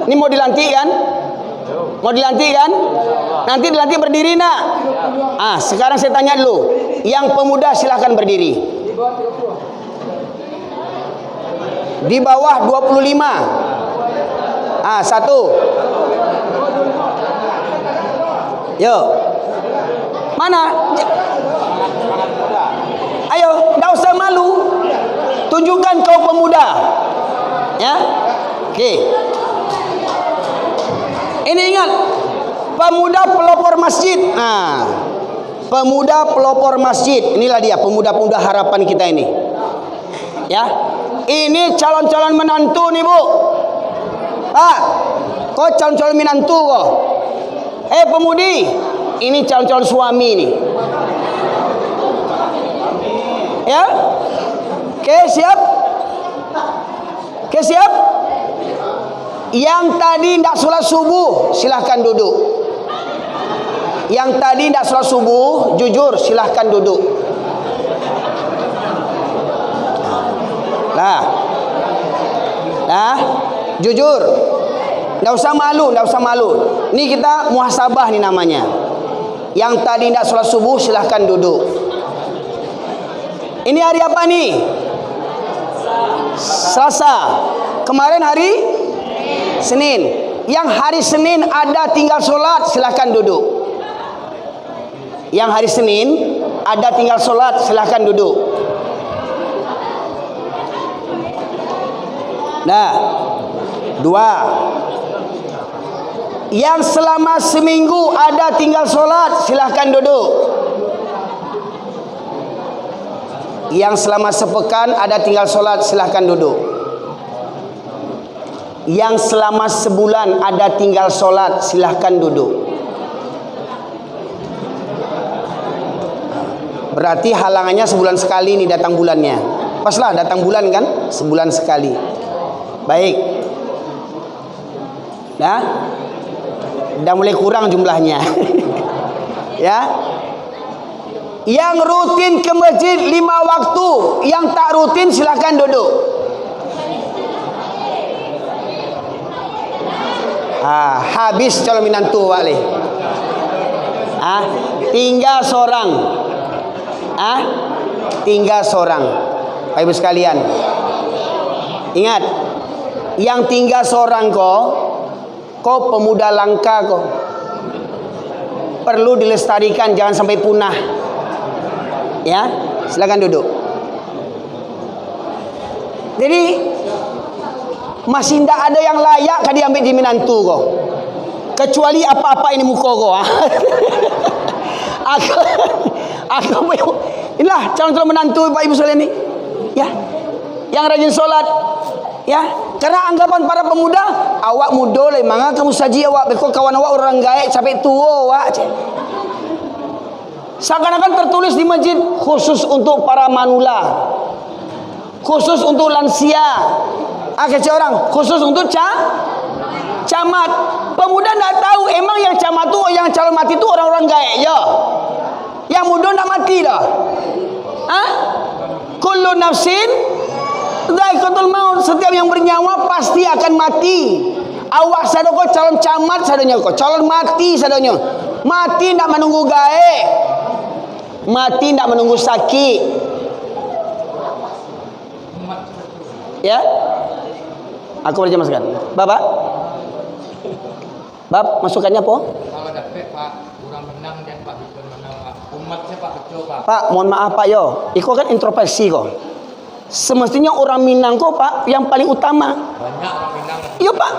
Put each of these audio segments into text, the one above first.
Ini mau dilantik kan? Mau dilantik kan? Nanti dilantik berdiri nak. Sekarang saya tanya dulu. Yang pemuda silahkan berdiri. Di bawah 25. Satu. Yuk. Mana? Ayo, enggak usah malu. Tunjukkan kau pemuda. Ya. Oke. Ini ingat, pemuda pelopor masjid. Pemuda pelopor masjid. Inilah dia pemuda-pemuda harapan kita ini. Ya. Ini calon-calon menantu nih, Bu. Pak, kau calon-calon menantu kok. Pemudi, ini calon-calon suami nih. Ya. Oke, siap? Oke, siap? Yang tadi tidak sholat subuh, silahkan duduk. Yang tadi tidak sholat subuh, jujur, silahkan duduk. Jujur. Tidak usah malu, tidak usah malu. Ini kita muhasabah nih namanya. Yang tadi tidak sholat subuh, silahkan duduk. Ini hari apa nih? Selasa. Kemarin hari Senin. Yang hari Senin ada tinggal sholat, silahkan duduk. Yang hari Senin ada tinggal sholat, silahkan duduk. Dua. Yang selama seminggu ada tinggal sholat, silahkan duduk. Yang selama sepekan ada tinggal sholat, silahkan duduk. Yang selama sebulan ada tinggal sholat, silahkan duduk. Berarti halangannya sebulan sekali nih datang bulannya. Paslah datang bulan kan, sebulan sekali. Baik. Udah mulai kurang jumlahnya. Ya. Yang rutin ke masjid 5 waktu, yang tak rutin silahkan duduk. Habis calon menantu wali. Tinggal seorang. Tinggal seorang. Bapak Ibu sekalian, ingat, yang tinggal seorang kau pemuda langka kau. Perlu dilestarikan, jangan sampai punah. Ya, silakan duduk. Jadi masih tidak ada yang layak kan diambil di menantu kau. Kecuali apa-apa ini muka kau. Inilah calon-calon menantu Pak Ibu sekalian ini. Ya. Yang rajin sholat. Ya, karena anggapan para pemuda, awak muda le manga kamu saji awak beko kawan awak orang gaek sampai tua awak. Seakan-akan tertulis di masjid khusus untuk para manula, khusus untuk lansia. Kecil orang khusus untuk camat. Pemuda tidak tahu emang yang camat tu, yang calon mati tu orang-orang gaek ya. Yang muda nak mati dah. Kullu nafsin dha'iqatul maut, setiap yang bernyawa pasti akan mati. Awak sadoko calon camat sadonya kok, calon mati sadonya. Mati tidak menunggu gaek. Mati tidak menunggu sakit. Ya? Aku boleh jelaskan. Bapak? Bab masukannya apa? Kalau dapat Pak kurang menang dan Pak Bikon menang Pak. Umatnya Pak betul Pak. Pak, mohon maaf Pak yo. Iko kan introspeksi kok. Semestinya orang Minang kok Pak yang paling utama. Banyak orang Minang. Iya Pak.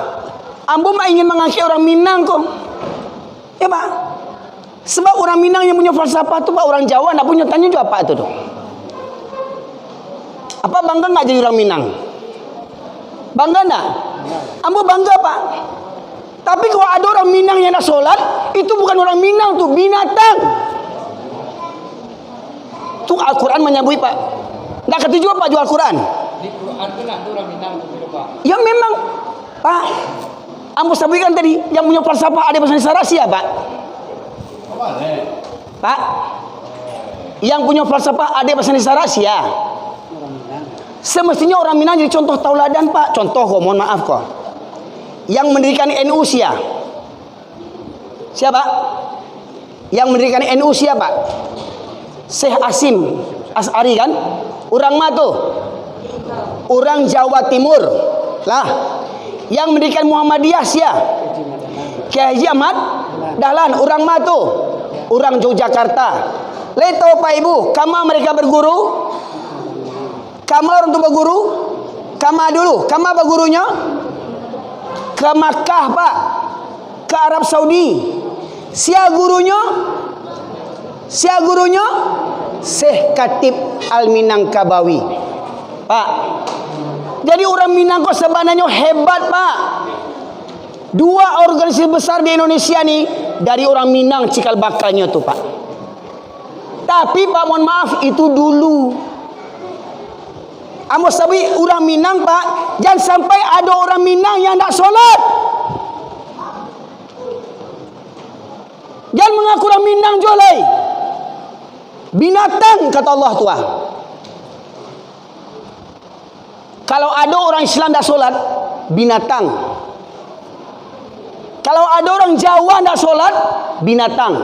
Ambo mah ingin mengangkat orang Minang kok. Ya Pak. Sebab orang Minang yang punya falsafah tuh Pak, orang Jawa enggak punya, tanya juga Pak itu tuh. Apa bangga enggak jadi orang Minang? Bangga enggak? Ambo bangga Pak. Tapi kalau ada orang Minang yang nak sholat, itu bukan orang Minang tuh, binatang. Tuh Al-Quran menyambui Pak. Enggak ketujuh Pak jual Al-Quran. Di Quran itu nak orang Minang betul Pak. Ya memang Pak. Ambo sampaikan tadi yang punya falsafah ada bahasa Indonesia Pak. Pak, yang punya falsafah ada bahasa Indonesia. Semestinya orang Minang jadi contoh tauladan Pak. Contoh kok, mohon maaf kok. Yang mendirikan NU siapa? Yang mendirikan NU siapa? Syekh Hasyim Asy'ari kan? Orang mana tu? Orang Jawa Timur lah. Yang mendirikan Muhammadiyah siapa? Kiai Haji Ahmad Dahlan. Orang mana tu? Orang Yogyakarta. Lihat tahu Pak Ibu, kama mereka berguru? Kama orang tu berguru? Kama dulu. Kama bergurunya? Ke Makkah Pak. Ke Arab Saudi. Siapa gurunya? Siapa gurunya? Syekh Khatib Al-Minangkabawi. Pak. Jadi orang Minangkabau sebenarnya hebat Pak. Dua organisasi besar di Indonesia ni dari orang Minang cikal bakalnya tu Pak. Tapi Pak, mohon maaf, itu dulu. Amos sabi orang Minang Pak, jangan sampai ada orang Minang yang tak solat. Jangan mengaku orang Minang jolai. Binatang kata Allah Tua. Kalau ada orang Islam tak solat, binatang. Kalau ada orang Jawa tak solat, binatang.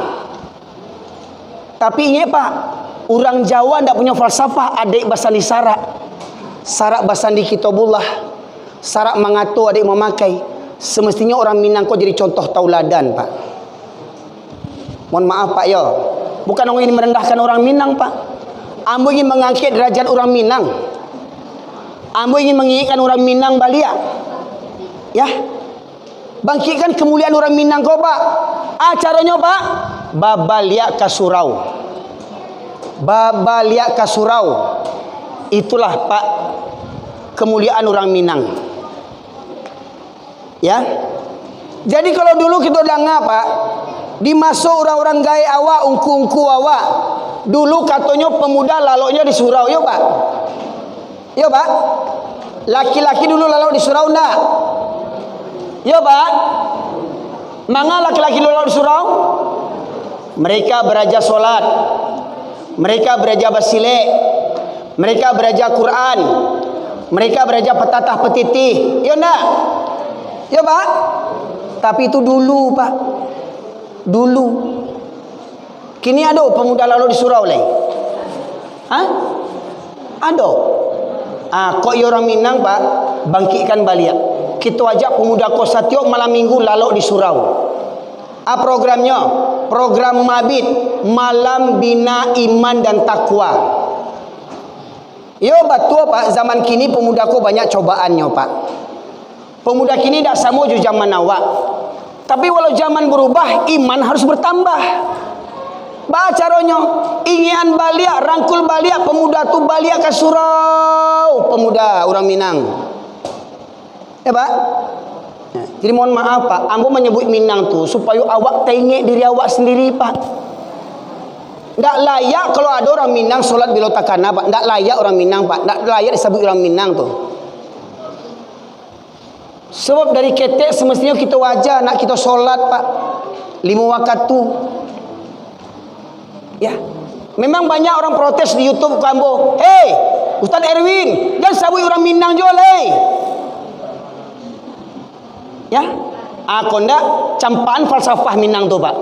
Tapi ingat Pak, orang Jawa tak punya falsafah adik basandi sarak. Sarak basandi kitabullah. Sarak mengatur adik memakai. Semestinya orang Minang kau jadi contoh tauladan Pak. Mohon maaf Pak ya. Bukan orang ini merendahkan orang Minang Pak. Ambo ingin mengangkat derajat orang Minang. Ambo ingin mengingatkan orang Minang balik. Ya. Bangkitkan kemuliaan orang Minang kau Pak. Acaranya Pak, Babaliak Kasurau. Babaliak Kasurau. Itulah Pak kemuliaan orang Minang. Ya. Jadi kalau dulu kita dengar Pak, dimasuk orang-orang gaya awak, ungku-ungku awak. Dulu katanya pemuda laloknya di surau, ya Pak. Ya Pak. Laki-laki dulu lalok di surau enggak? Ya Pak. Manga laki-laki dulu lalok di surau? Mereka beraja solat. Mereka beraja basilek. Mereka beraja Quran. Mereka beraja petatah petitih. Ya enggak? Ya Pak. Tapi itu dulu Pak. Dulu. Kini ada pemuda lalu di surau lain. Hah? Ada. Kok orang Minang Pak, bangkitkan balik. Kita ajak pemuda Kosatyo malam minggu lalu di surau. Programnya? Program Mabit, Malam Bina Iman dan Takwa. Yo betul Pak, zaman kini pemuda ko banyak cobaannya Pak. Pemuda kini dah sama ju zaman awak. Tapi walau zaman berubah, iman harus bertambah. Bah caranya, ingin balik, rangkul balik pemuda tu balik ke surau. Pemuda orang Minang. Pak. Jadi mohon maaf Pak, ambo menyebut Minang tu supaya awak tengok diri awak sendiri Pak. Tak layak kalau ada orang Minang solat bila takana Pak. Tak layak orang Minang Pak. Tak layak disebut orang Minang tu. Sebab dari ketek semestinya kita wajar nak kita solat Pak 5 waktu tu. Ya. Memang banyak orang protes di YouTube kambo. Hey, Ustaz Erwin, jangan sabut orang Minang jual Ya. Aku ndak campaan falsafah Minang tu Pak.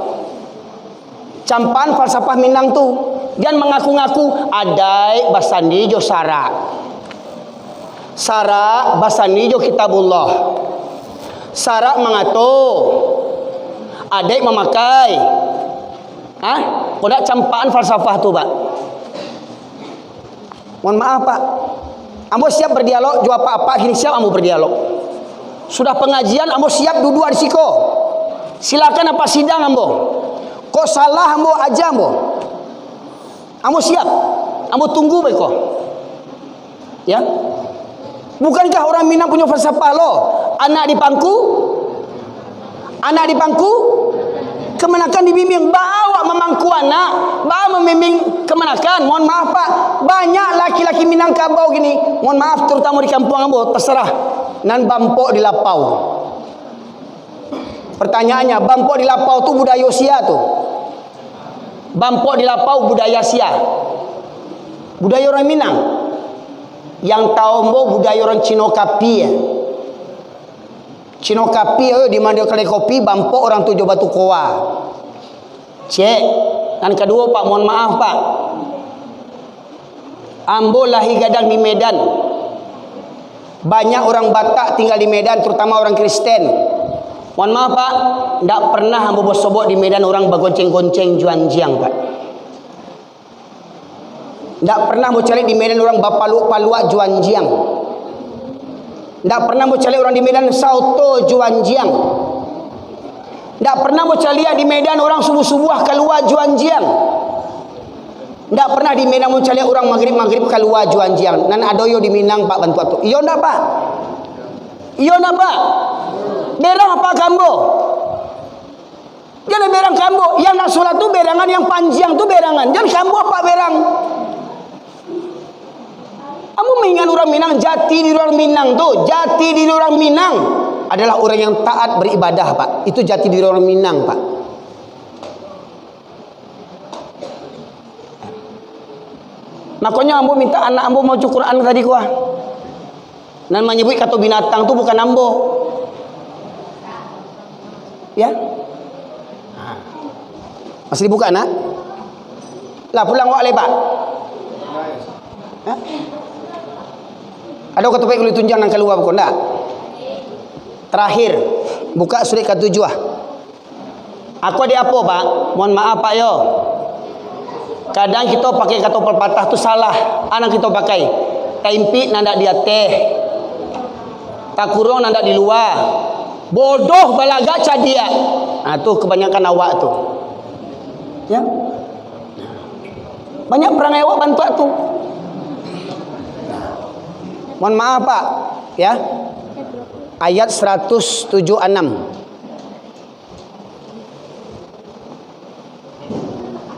Campaan falsafah Minang tu. Jangan mengaku-ngaku adai basandi jo sarak. Sarak basandi jo kitabullah. Sarak mengatur. Adai memakai. Hah? Udah campaan falsafah tu Pak. Mohon maaf Pak. Ambo siap berdialog, jawab apa-apa gini siap ambo berdialog. Sudah pengajian ambo siap duduk di siko. Silakan apa sidang ambo. Kok salah ambo aja ambo. Ambo siap. Ambo tunggu baik kok. Ya. Bukankah orang Minang punya falsafah lo? Anak di pangku. Anak di pangku. Kemenakan dibimbing. Bawa memangku anak. Bawa membimbing kemenakan. Mohon maaf Pak. Banyak laki-laki Minangkabau gini. Mohon maaf terutama di kampung ambo. Terserah. Nan bampok di lapau. Pertanyaannya, bampok di lapau tu budaya sia tu. Bampok di lapau budaya sia. Budaya orang Minang. Yang tahu budaya orang Cino Kapi ya. Cino kapi di mana dia kedai kopi bampok orang tu jual batu koa. Cek. Dan kedua Pak, mohon maaf Pak. Ambo lahir gadang di Medan. Banyak orang Batak tinggal di Medan, terutama orang Kristen. Mohon maaf Pak, tidak pernah ambo bosobok di Medan orang bergonceng-gonceng juanjiang Pak. Tidak pernah ambo cari di Medan orang bapaluk-paluak juanjiang. Tidak pernah ambo cari orang di Medan sauto juanjiang. Tidak pernah ambo cari di Medan orang subuh-subuh keluar juanjiang. Tidak pernah di Medan ambo cari orang maghrib-maghrib keluar juanjiang. Nan adoyo di Minang Pak bantu tu. Iyo ndak Pak? Iyo ndak Pak? Berang apa kambo? Jangan berang kambo. Yang nak solat tu berangan, yang panjang tu berangan. Jangan kambo apa berang? Kamu mengingat orang Minang, jati di orang Minang tu, jati di orang Minang adalah orang yang taat beribadah Pak. Itu jati diri orang Minang Pak. Makanya ambo minta anak ambo mau Quran tadi kuah. Dan menyebut kata binatang tu bukan ambo. Ya? Masih dibuka nak? Lah pulang wak lepak. Ha? Ada kata baik kalau tunjang nang keluar bukan tak? Terakhir buka surat ke-7 ah. Aku ada apa Pak? Mohon maaf Pak yo. Kadang kita pakai kata pepatah tu salah. Anak kita pakai tempi nanda dia teh. Tak kurang nanda di luar. Bodoh balaga cadia. Ah tu kebanyakan awak tu. Ya. Banyak perangai awak bantu tu. Mohon maaf Pak, ya. Ayat 176.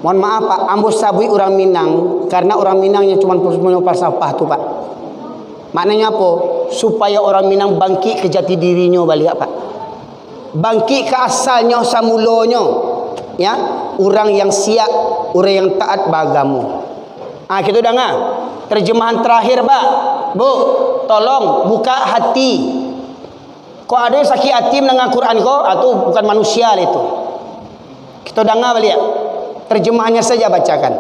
Mohon maaf Pak, ambo sabui orang Minang karena orang Minang yang cuma punya falsafah tu Pak. Maknanya apa? Supaya orang Minang bangkit ke jati dirinya balik Pak. Bangkit ke asalnya samulanya. Ya, orang yang siap, orang yang taat bagamu. Ah kita dengar. Terjemahan terakhir Pak. Bu, tolong buka hati. Kau ada sakit hati mendengar Quran kau, atau bukan manusia itu. Kita dengar balik. Terjemahannya saja bacakan.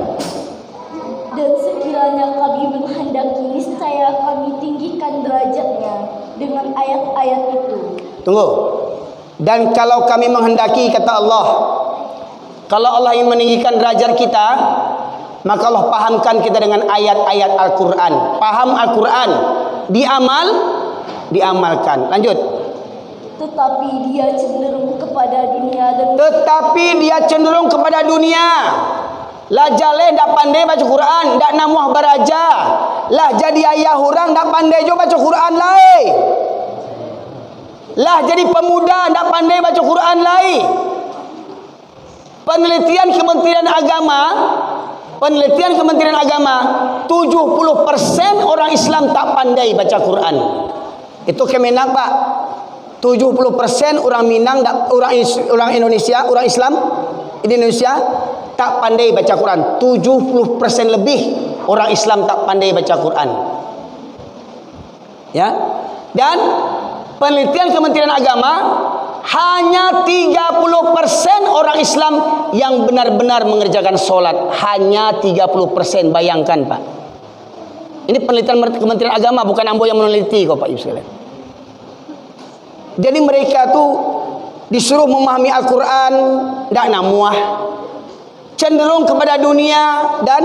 Dan sekiranya kami menghendaki, niscaya kami tinggikan derajatnya dengan ayat-ayat itu. Tunggu. Dan kalau kami menghendaki, kata Allah, kalau Allah ingin meninggikan derajat kita, maka Allah pahamkan kita dengan ayat-ayat Al-Quran. Paham Al-Quran, diamalkan. Lanjut. Tetapi dia cenderung kepada dunia Lah jaleh tak pandai baca Quran, tak namuah beraja. Lah jadi ayah orang tak pandai juga baca Quran lai. Lah jadi pemuda tak pandai baca Quran lai. Penelitian Kementerian Agama 70% orang Islam tak pandai baca Quran. Itu Kemenak Pak. 70% orang Minang, orang Indonesia, orang Islam di Indonesia tak pandai baca Quran. 70% lebih orang Islam tak pandai baca Quran. Ya. Dan penelitian Kementerian Agama, hanya 30% orang Islam yang benar-benar mengerjakan solat. Hanya 30%. Bayangkan Pak. Ini penelitian Kementerian Agama, bukan ambo yang meneliti kok Pak Ibu sekalian. Jadi mereka tu disuruh memahami Al-Quran, tak namuah, cenderung kepada dunia dan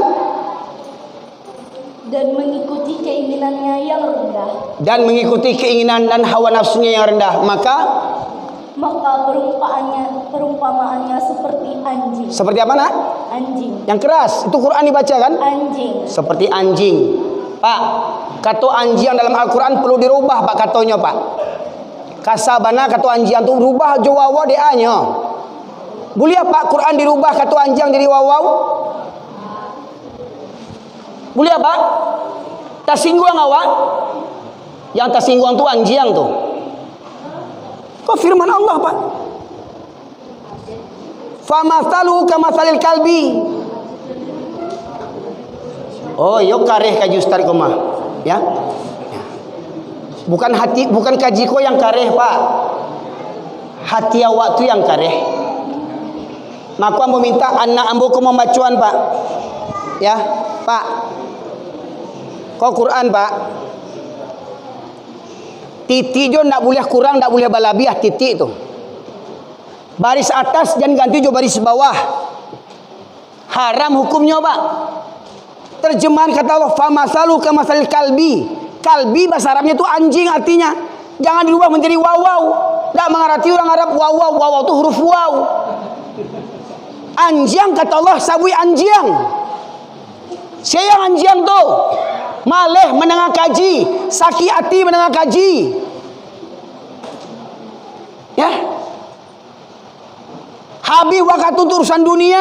mengikuti keinginannya yang rendah. Dan mengikuti keinginan dan hawa nafsunya yang rendah. Maka perumpamaannya seperti anjing. Seperti apa nak? Anjing. Yang keras. Itu Quran dibaca kan? Anjing. Seperti anjing. Pak, kata anjing dalam Al-Quran perlu dirubah Pak katanya Pak. Kasabana kata anjing tu rubah jawawa dia-nya. Boleh Pak Quran dirubah kata anjing jadi wawau? Boleh Pak? Tersinggung awak? Yang tersinggung tu anjing tu. Kok firman Allah Pak? Famathalu kamathalil kalbi. Oh, yo kareh kaji Ustaz Komah. Ya. Bukan kaji ko yang kareh Pak. hati awak tu yang kareh. Maka ambo minta anak ambo ko membacuan Pak. Ya, Pak. Kau Quran Pak. Titik jo ndak boleh kurang, ndak boleh balabiah titik tu. Baris atas jangan ganti jo baris bawah. Haram hukumnya Pak. Terjemahan kata Allah, famasalu kamasalil kalbi. Kalbi bahasa Arabnya itu anjing artinya. Jangan dirubah menjadi waw. Enggak mengerti orang Arab waw itu huruf waw. Anjing kata Allah sabui anjing. Siapa yang anjing tu? Maleh menengah kaji, sakit hati menengah kaji. Ya. Habis waktu urusan dunia.